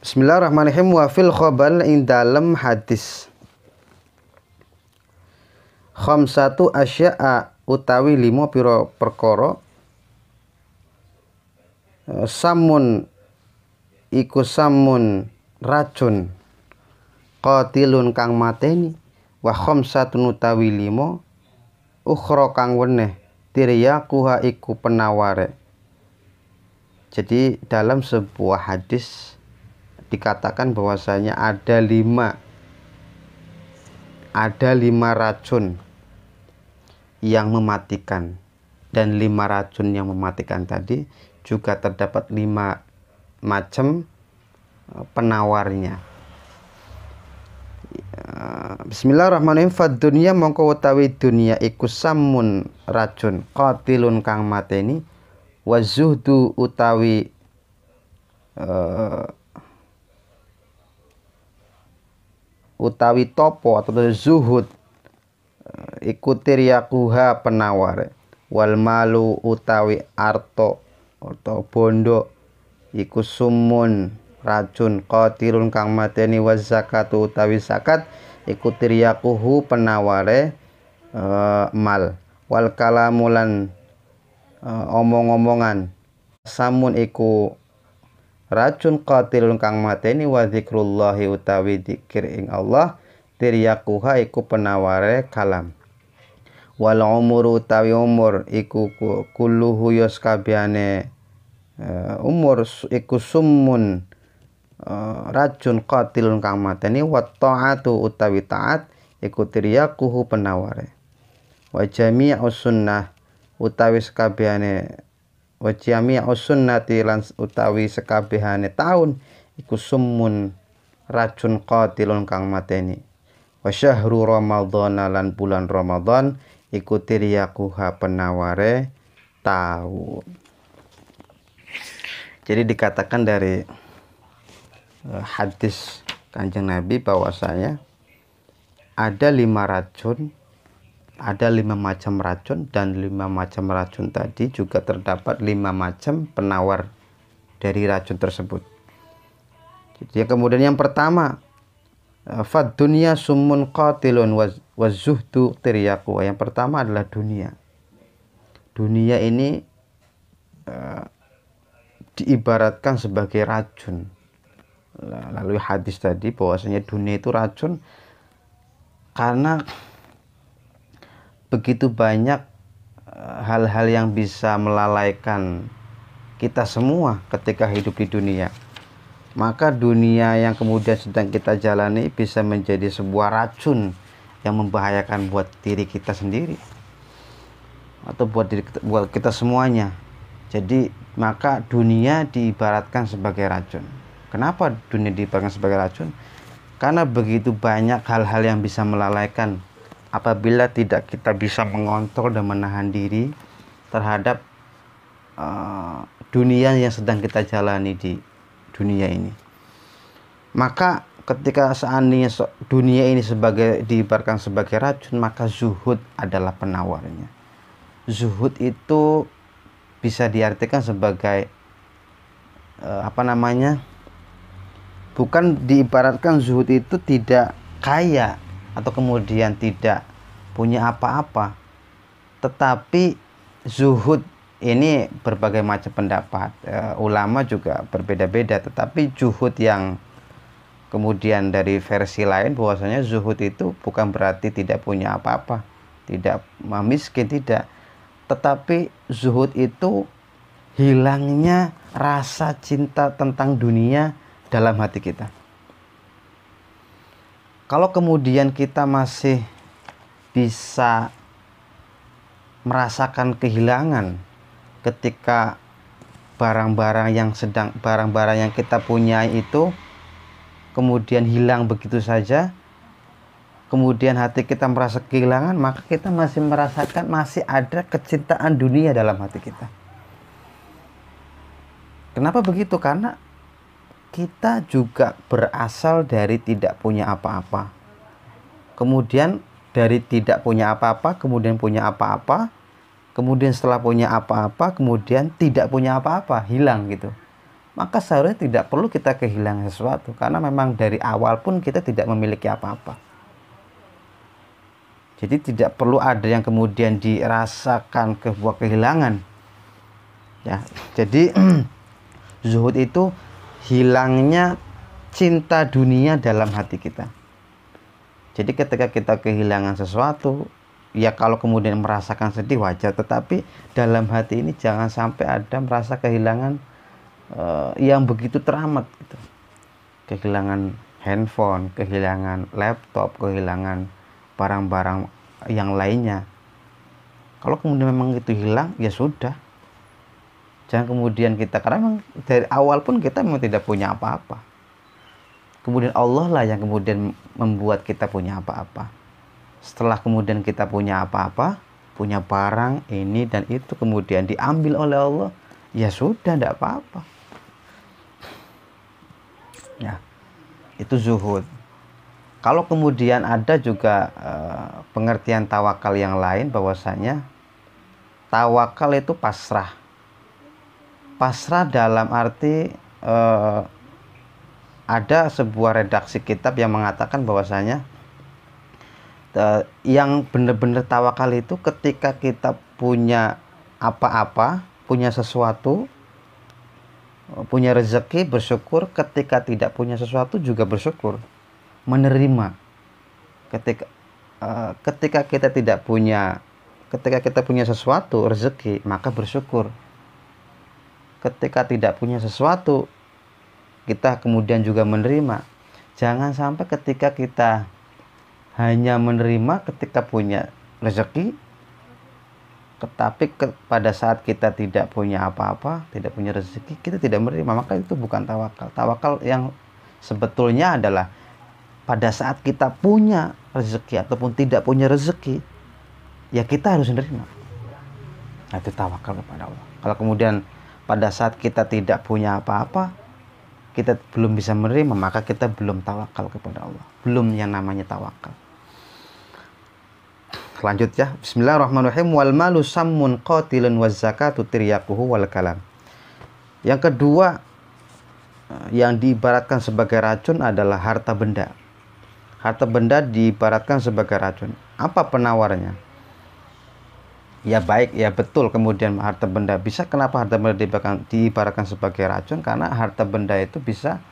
Bismillahirrahmanirrahim. Wa fil khabal ing dalem hadis khamsatu asya'a utawi 5 pira perkara samun iku samun racun qatilun kang mateni wa khamsatun utawi 5 ukhra kang weneh tiryaquha iku penaware. Jadi dalam sebuah hadis dikatakan bahwasanya ada lima racun yang mematikan, dan 5 racun yang mematikan tadi juga terdapat 5 macam penawarnya. Bismillahirrahmanirrahim. Fad dunya mongko utawi dunya iku samun racun qatilun kang mateni wa zuhdu utawi topo atau zuhud iku tiryaquha penaware wal malu utawi arto atau bondo iku sumun racun qatilun kang mateni wa zakatu utawi zakat iku tiryaquhu penaware mal wal kalamulan omong-omongan samun iku racun qatilun kang mateni wa zikrullahi utawi zikir ing Allah tiryaquha iku penaware kalam wal umur utawi umur iku kulluhu yos kabehane umur iku summun racun qatilun kang mateni wa ta'atu utawi taat iku tiryaquhu penaware wa jami'us sunnah utawi sekabehane wa jami'us sunnati lan utawi sekabehane taun iku summun racun qatilun kang mateni wa syahru ramadhan lan bulan Ramadan iku tiryaquha penaware taun. Jadi dikatakan dari hadis Kanjeng Nabi bahwasanya ada 5 racun, ada 5 macam racun, dan 5 macam racun tadi juga terdapat 5 macam penawar dari racun tersebut. Jadi kemudian yang pertama fad dunya summun qatilun wa zuhdu tiryaquha. Yang pertama adalah dunia. Dunia ini diibaratkan sebagai racun. Lalu hadis tadi bahwasanya dunia itu racun karena begitu banyak hal-hal yang bisa melalaikan kita semua ketika hidup di dunia. Maka dunia yang kemudian sedang kita jalani bisa menjadi sebuah racun yang membahayakan buat diri kita sendiri atau buat kita semuanya. Jadi maka dunia diibaratkan sebagai racun. Kenapa dunia diibaratkan sebagai racun? Karena begitu banyak hal-hal yang bisa melalaikan apabila tidak kita bisa mengontrol dan menahan diri terhadap dunia yang sedang kita jalani di dunia ini. Maka ketika seandainya dunia ini diibaratkan sebagai racun, maka zuhud adalah penawarnya. Zuhud itu bisa diartikan sebagai bukan diibaratkan zuhud itu tidak kaya atau kemudian tidak punya apa-apa, tetapi zuhud ini berbagai macam pendapat, ulama juga berbeda-beda, tetapi zuhud yang kemudian dari versi lain bahwasanya zuhud itu bukan berarti tidak punya apa-apa, tidak miskin, tidak, tetapi zuhud itu hilangnya rasa cinta tentang dunia dalam hati kita. Kalau kemudian kita masih bisa merasakan kehilangan ketika barang-barang yang kita punya itu kemudian hilang begitu saja, kemudian hati kita merasa kehilangan, maka kita masih merasakan masih ada kecintaan dunia dalam hati kita. Kenapa begitu? Karena kita juga berasal dari tidak punya apa-apa. Kemudian dari tidak punya apa-apa, kemudian punya apa-apa, kemudian setelah punya apa-apa, kemudian tidak punya apa-apa, hilang gitu. maka seharusnya tidak perlu kita kehilangan sesuatu, karena memang dari awal pun kita tidak memiliki apa-apa. Jadi tidak perlu ada yang kemudian dirasakan sebuah kehilangan. Ya, jadi zuhud itu hilangnya cinta dunia dalam hati kita. Jadi ketika kita kehilangan sesuatu, ya kalau kemudian merasakan sedih wajar, tetapi dalam hati ini jangan sampai ada merasa kehilangan yang begitu teramat gitu. Kehilangan handphone, kehilangan laptop, kehilangan barang-barang yang lainnya. Kalau kemudian memang itu hilang, ya sudah. Jangan kemudian kita, karena memang dari awal pun kita memang tidak punya apa-apa. Kemudian Allah lah yang kemudian membuat kita punya apa-apa. Setelah kemudian kita punya apa-apa, punya barang ini dan itu, kemudian diambil oleh Allah, ya sudah, tidak apa-apa. Ya, itu zuhud. Kalau kemudian ada juga pengertian tawakal yang lain, bahwasanya tawakal itu pasrah. Pasrah dalam arti ada sebuah redaksi kitab yang mengatakan bahwasanya yang benar-benar tawakal itu ketika kita punya apa-apa, punya sesuatu, punya rezeki bersyukur, ketika tidak punya sesuatu juga bersyukur, menerima. Ketika kita tidak punya, ketika kita punya sesuatu rezeki, maka bersyukur. Ketika tidak punya sesuatu, kita kemudian juga menerima. Jangan sampai ketika kita hanya menerima ketika punya rezeki, tetapi pada saat kita tidak punya apa-apa, tidak punya rezeki, kita tidak menerima, maka itu bukan tawakal. Tawakal yang sebetulnya adalah pada saat kita punya rezeki ataupun tidak punya rezeki, ya kita harus menerima. Nah, itu tawakal kepada Allah. Kalau kemudian pada saat kita tidak punya apa-apa, kita belum bisa menerima, maka kita belum tawakal kepada Allah. Belum yang namanya tawakal. Lanjut ya. Bismillahirrahmanirrahim. Wal malu sammun qatilun waz zakatu tiryaquhu wal kalam. Yang kedua yang diibaratkan sebagai racun adalah harta benda. Harta benda diibaratkan sebagai racun. Apa penawarnya? Ya baik, ya betul, kemudian harta benda bisa. Kenapa harta benda diibaratkan sebagai racun? Karena harta benda itu bisa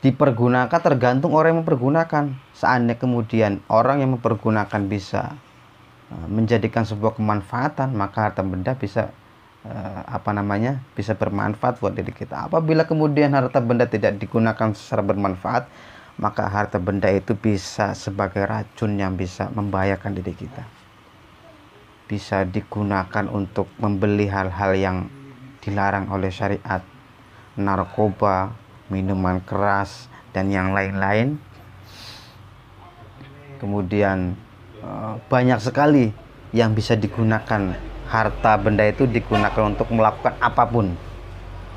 dipergunakan tergantung orang yang mempergunakan. Seandainya kemudian orang yang mempergunakan bisa menjadikan sebuah kemanfaatan, maka harta benda bisa bisa bermanfaat buat diri kita. Apabila kemudian harta benda tidak digunakan secara bermanfaat, maka harta benda itu bisa sebagai racun yang bisa membahayakan diri kita. Bisa digunakan untuk membeli hal-hal yang dilarang oleh syariat, narkoba, minuman keras, dan yang lain-lain. Kemudian banyak sekali yang bisa digunakan. Harta benda itu digunakan untuk melakukan apapun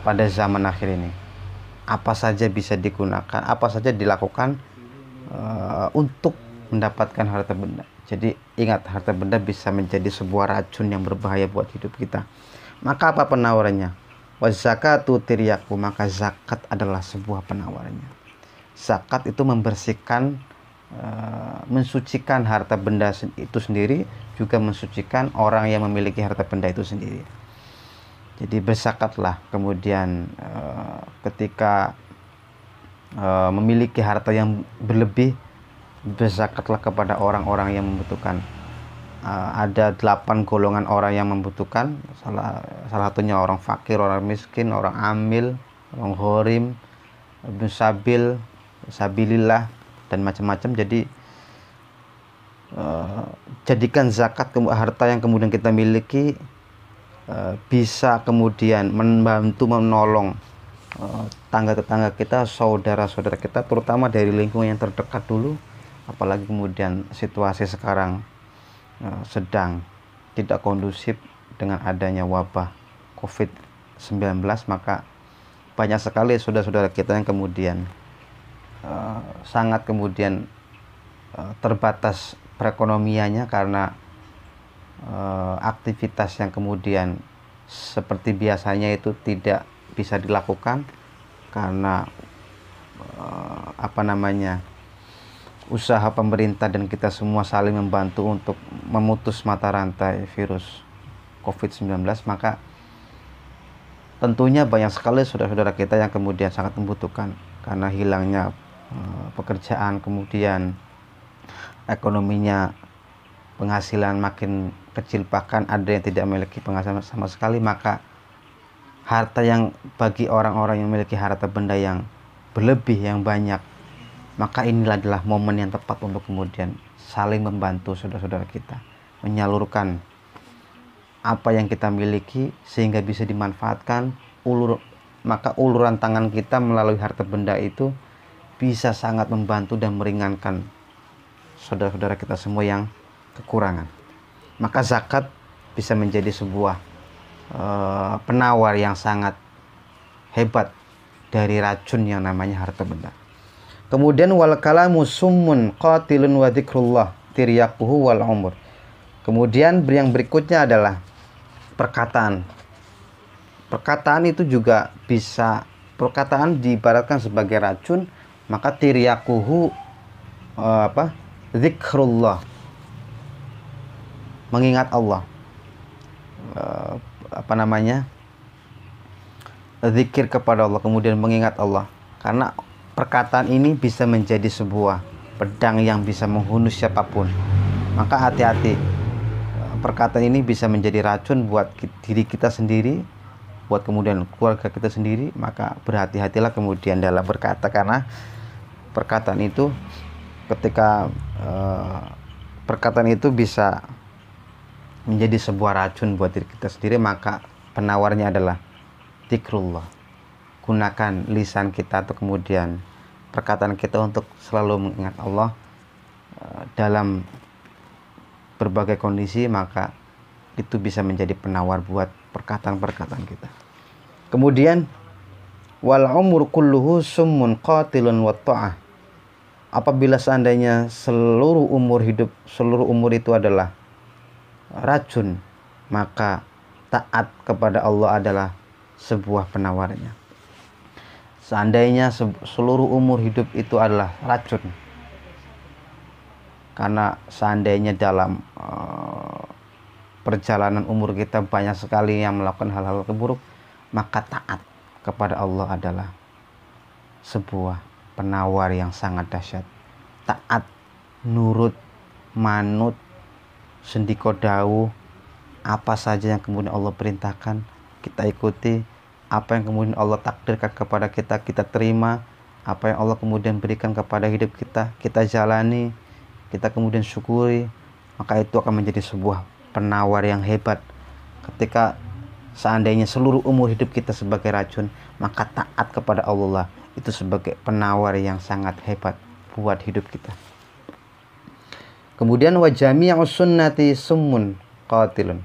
pada zaman akhir ini. Apa saja bisa digunakan, apa saja dilakukan untuk mendapatkan harta benda. Jadi ingat, harta benda bisa menjadi sebuah racun yang berbahaya buat hidup kita. Maka apa penawarannya? Wazakatu tiryaku, maka zakat adalah sebuah penawarannya. Zakat itu membersihkan, mensucikan harta benda itu sendiri, juga mensucikan orang yang memiliki harta benda itu sendiri. Jadi berzakatlah. Kemudian ketika memiliki harta yang berlebih, berzakatlah kepada orang-orang yang membutuhkan. Ada 8 golongan orang yang membutuhkan. Salah satunya orang fakir, orang miskin, orang amil, orang gharim, ibnu sabil, sabilillah, dan macam-macam. Jadi jadikan zakat harta yang kemudian kita miliki bisa kemudian membantu menolong tangga-tetangga kita, saudara-saudara kita, terutama dari lingkungan yang terdekat dulu. Apalagi kemudian situasi sekarang sedang tidak kondusif dengan adanya wabah COVID-19, maka banyak sekali saudara-saudara kita yang kemudian sangat kemudian terbatas perekonomiannya karena aktivitas yang kemudian seperti biasanya itu tidak bisa dilakukan karena usaha pemerintah dan kita semua saling membantu untuk memutus mata rantai virus COVID-19, maka tentunya banyak sekali saudara-saudara kita yang kemudian sangat membutuhkan karena hilangnya pekerjaan, kemudian ekonominya, penghasilan makin kecil, bahkan ada yang tidak memiliki penghasilan sama sekali. Maka harta yang bagi orang-orang yang memiliki harta benda yang berlebih, yang banyak, maka inilah adalah momen yang tepat untuk kemudian saling membantu saudara-saudara kita, menyalurkan apa yang kita miliki sehingga bisa dimanfaatkan. Maka uluran tangan kita melalui harta benda itu bisa sangat membantu dan meringankan saudara-saudara kita semua yang kekurangan. Maka zakat bisa menjadi sebuah penawar yang sangat hebat dari racun yang namanya harta benda. Kemudian wal kalamu summun qatilun wa dzikrullah tiryaquhu wal umur. Kemudian yang berikutnya adalah perkataan. Perkataan itu juga bisa, perkataan diibaratkan sebagai racun, maka tiryaquhu dzikrullah, mengingat Allah. Zikir kepada Allah, kemudian mengingat Allah. Karena perkataan ini bisa menjadi sebuah pedang yang bisa menghunus siapapun. Maka hati-hati, perkataan ini bisa menjadi racun buat diri kita sendiri, buat kemudian keluarga kita sendiri. Maka berhati-hatilah kemudian dalam berkata, karena perkataan itu ketika perkataan itu bisa menjadi sebuah racun buat diri kita sendiri. Maka penawarnya adalah zikrullah. Gunakan lisan kita atau kemudian perkataan kita untuk selalu mengingat Allah dalam berbagai kondisi. Maka itu bisa menjadi penawar buat perkataan-perkataan kita. Kemudian wal umur kulluhu summun qatilun wa ta'ah. Apabila seandainya seluruh umur itu adalah racun, maka taat kepada Allah adalah sebuah penawarnya. Seandainya seluruh umur hidup itu adalah racun, karena seandainya dalam perjalanan umur kita banyak sekali yang melakukan hal-hal buruk, maka taat kepada Allah adalah sebuah penawar yang sangat dahsyat. Taat, nurut, manut, sendiko dawuh, apa saja yang kemudian Allah perintahkan kita ikuti. Apa yang kemudian Allah takdirkan kepada kita, kita terima. Apa yang Allah kemudian berikan kepada hidup kita, kita jalani, kita kemudian syukuri. Maka itu akan menjadi sebuah penawar yang hebat. Ketika seandainya seluruh umur hidup kita sebagai racun, maka taat kepada Allah itu sebagai penawar yang sangat hebat buat hidup kita. Kemudian wa jami'us sunnati summun qatilun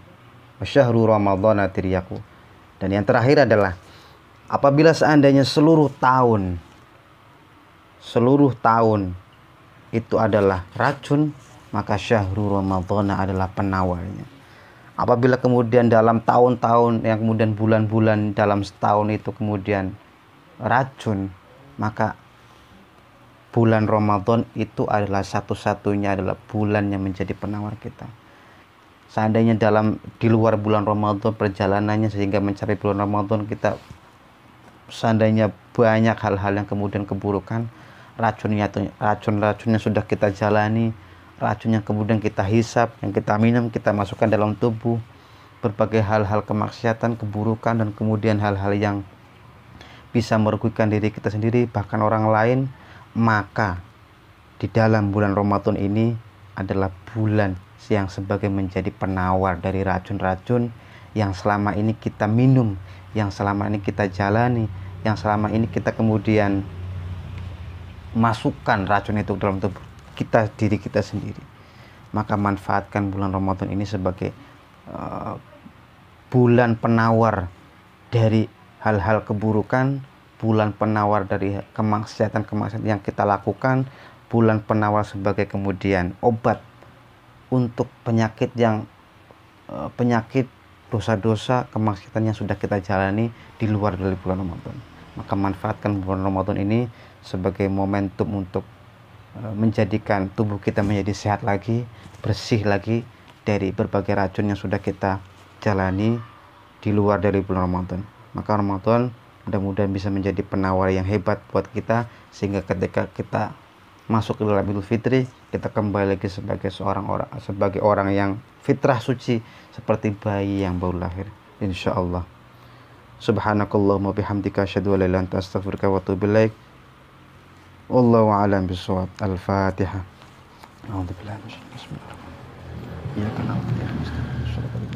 wa syahru ramadhana tiryaquhu. Dan yang terakhir adalah apabila seandainya seluruh tahun itu adalah racun, maka syahrul ramadhan adalah penawarnya. Apabila kemudian dalam tahun-tahun yang kemudian bulan-bulan dalam setahun itu kemudian racun, maka bulan Ramadan itu adalah satu-satunya adalah bulan yang menjadi penawar kita. Seandainya di luar bulan Ramadan perjalanannya sehingga mencari bulan Ramadan kita seandainya banyak hal-hal yang kemudian keburukan, racun-racunnya sudah kita jalani, racun yang kemudian kita hisap, yang kita minum, kita masukkan dalam tubuh, berbagai hal-hal kemaksiatan, keburukan, dan kemudian hal-hal yang bisa merugikan diri kita sendiri bahkan orang lain. Maka di dalam bulan Ramadan ini adalah bulan yang sebagai menjadi penawar dari racun-racun yang selama ini kita minum, yang selama ini kita jalani, yang selama ini kita kemudian masukkan racun itu dalam tubuh kita, diri kita sendiri. Maka manfaatkan bulan Ramadan ini sebagai bulan penawar dari hal-hal keburukan, bulan penawar dari kemaksiatan yang kita lakukan, bulan penawar sebagai kemudian obat untuk penyakit dosa-dosa, kemaksiatan yang sudah kita jalani di luar dari bulan Ramadan. Maka manfaatkan bulan Ramadan ini sebagai momentum untuk menjadikan tubuh kita menjadi sehat lagi, bersih lagi dari berbagai racun yang sudah kita jalani di luar dari bulan Ramadan. Maka Ramadan mudah-mudahan bisa menjadi penawar yang hebat buat kita, sehingga ketika kita masuk ke dalam Idul Fitri, kita kembali lagi sebagai orang yang fitrah suci seperti bayi yang baru lahir, insyaallah. Subhanakallahumma bihamdika asyhadu an la ilaha illa anta astaghfiruka wa atubu ilaik. Wallahu a'lam bishawab. Al-Fatihah. A'udzubillahi minasyaitonir rajim. Bismillahirrahmanirrahim. Iyyaka na'budu wa iyyaka nasta'in.